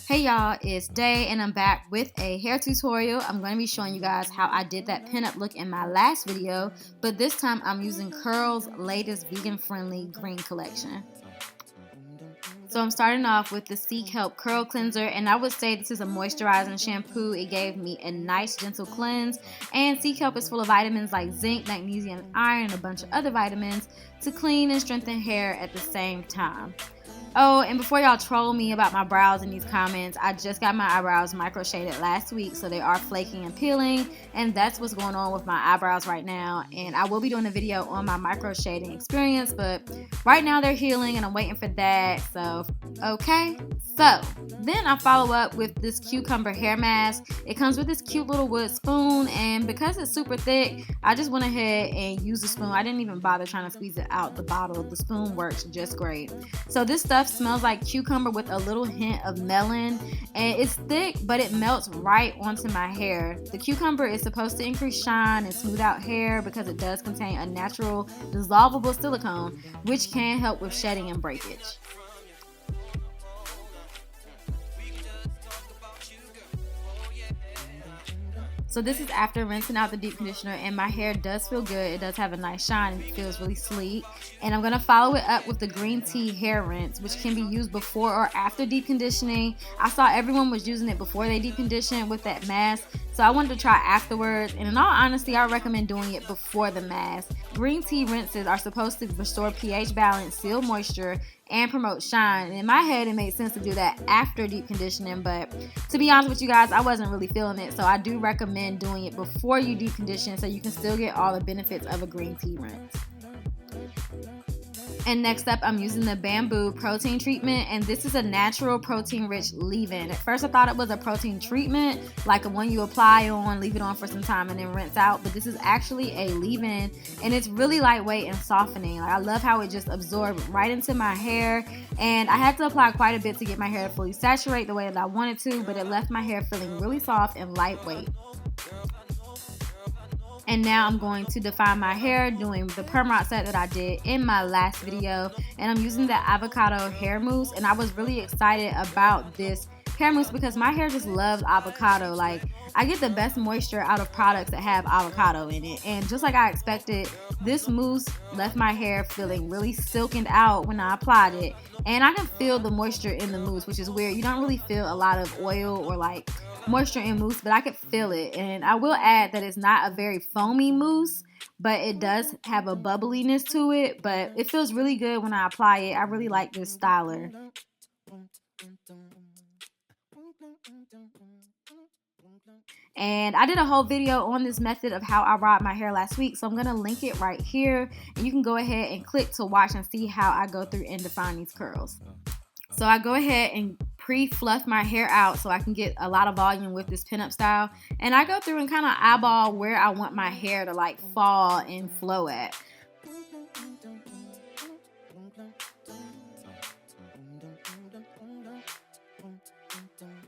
Hey y'all, it's Day and I'm back with a hair tutorial. I'm going to be showing you guys how I did that pinup look in my last video, but this time I'm using Curl's latest vegan-friendly green collection. So I'm starting off with the Seek Help Curl Cleanser, and I would say this is a moisturizing shampoo. It gave me a nice gentle cleanse, and Seek Help is full of vitamins like zinc, magnesium, iron, and a bunch of other vitamins to clean and strengthen hair at the same time. Oh, and before y'all troll me about my brows in these comments, I just got my eyebrows micro shaded last week, so they are flaking and peeling, and that's what's going on with my eyebrows right now. And I will be doing a video on my micro shading experience, but right now they're healing and I'm waiting for that. So okay, so then I follow up with this cucumber hair mask. It comes with this cute little wood spoon, and because it's super thick, I just went ahead and used the spoon. I didn't even bother trying to squeeze it out the bottle. The spoon works just great. So this stuff smells like cucumber with a little hint of melon, and it's thick but it melts right onto my hair. The cucumber is supposed to increase shine and smooth out hair because it does contain a natural dissolvable silicone which can help with shedding and breakage. So this is after rinsing out the deep conditioner, and my hair does feel good. It does have a nice shine and it feels really sleek. And I'm going to follow it up with the green tea hair rinse, which can be used before or after deep conditioning. I saw everyone was using it before they deep conditioned with that mask, so I wanted to try afterwards. And in all honesty, I recommend doing it before the mask. Green tea rinses are supposed to restore pH balance, seal moisture, and promote shine. And in my head, it made sense to do that after deep conditioning, but to be honest with you guys, I wasn't really feeling it, so I do recommend doing it before you deep condition so you can still get all the benefits of a green tea rinse. And next up, I'm using the bamboo protein treatment, and this is a natural protein-rich leave-in. At first, I thought it was a protein treatment, like a one you apply on, leave it on for some time, and then rinse out. But this is actually a leave-in, and it's really lightweight and softening. Like, I love how it just absorbed right into my hair, and I had to apply quite a bit to get my hair to fully saturate the way that I wanted to, but it left my hair feeling really soft and lightweight. And now I'm going to define my hair doing the perm rod set that I did in my last video, and I'm using the avocado hair mousse. And I was really excited about this hair mousse because my hair just loves avocado. Like, I get the best moisture out of products that have avocado in it, and just like I expected, this mousse left my hair feeling really silkened out when I applied it. And I can feel the moisture in the mousse, which is weird. You don't really feel a lot of oil or like moisture in mousse, but I could feel it. And I will add that it's not a very foamy mousse, but it does have a bubbliness to it, but it feels really good when I apply it. I really like this styler. And I did a whole video on this method of how I rod my hair last week, so I'm going to link it right here, and you can go ahead and click to watch and see how I go through and define these curls. So I go ahead and pre-fluff my hair out so I can get a lot of volume with this pinup style, and I go through and kind of eyeball where I want my hair to like fall and flow at.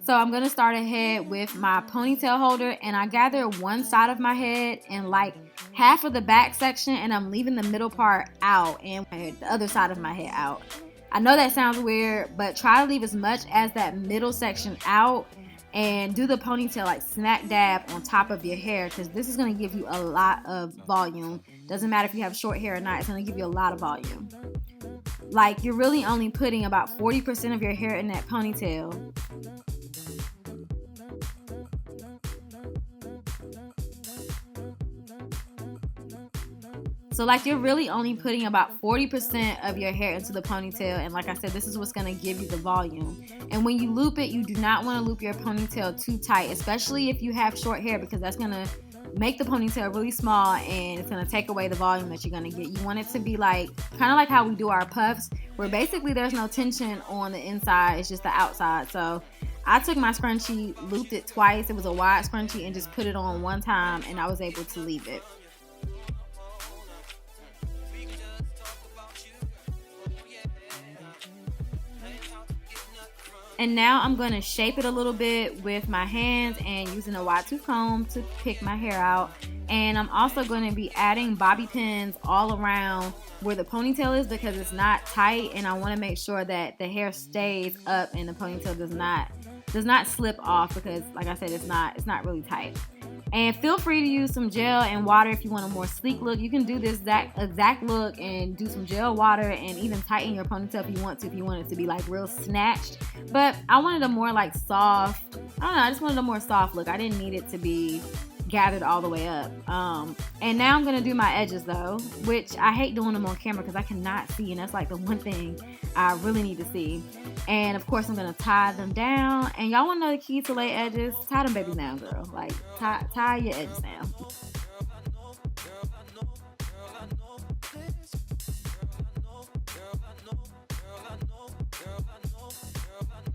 So I'm going to start ahead with my ponytail holder, and I gather one side of my head and like half of the back section, and I'm leaving the middle part out and the other side of my head out. I know that sounds weird, but try to leave as much as that middle section out and do the ponytail like smack dab on top of your hair, because this is going to give you a lot of volume. Doesn't matter if you have short hair or not, it's going to give you a lot of volume. Like, you're really only putting about 40% of your hair in that ponytail. So like, you're really only putting about 40% of your hair into the ponytail, and like I said, this is what's going to give you the volume. And when you loop it, you do not want to loop your ponytail too tight, especially if you have short hair, because that's going to make the ponytail really small and it's going to take away the volume that you're going to get. You want it to be like, kind of like how we do our puffs, where basically there's no tension on the inside, it's just the outside. So I took my scrunchie, looped it twice, it was a wide scrunchie, and just put it on one time, and I was able to leave it. And now I'm going to shape it a little bit with my hands and using a wide tooth comb to pick my hair out. And I'm also going to be adding bobby pins all around where the ponytail is because it's not tight, and I want to make sure that the hair stays up and the ponytail does not does not slip off because, like I said, it's not really tight. And feel free to use some gel and water if you want a more sleek look. You can do this exact look and do some gel, water, and even tighten your ponytail if you want it to be like real snatched. But I wanted a more like soft, I don't know, I just wanted a more soft look. I didn't need it to be gathered all the way up. And now I'm gonna do my edges though, which I hate doing them on camera because I cannot see, and that's like the one thing I really need to see. And of course I'm gonna tie them down. And y'all wanna know the key to lay edges? Tie them babies down, girl. Like tie your edges down.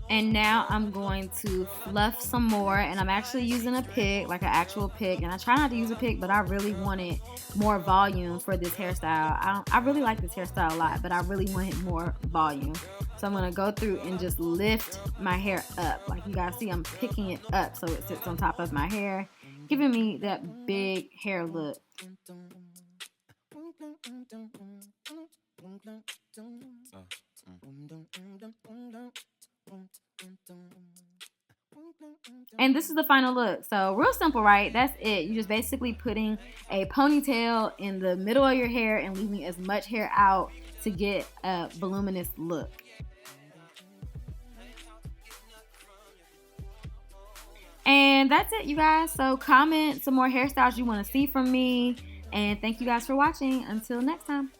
And now I'm going to fluff some more, and I'm actually using a pick, like an actual pick. And I try not to use a pick, but I really wanted more volume for this hairstyle. I really like this hairstyle a lot, but I really wanted more volume. So I'm gonna go through and just lift my hair up. Like you guys see, I'm picking it up so it sits on top of my hair, giving me that big hair look. And this is the final look. So real simple, right? That's it. You're just basically putting a ponytail in the middle of your hair and leaving as much hair out to get a voluminous look. And that's it, you guys. So comment some more hairstyles you want to see from me. And thank you guys for watching. Until next time.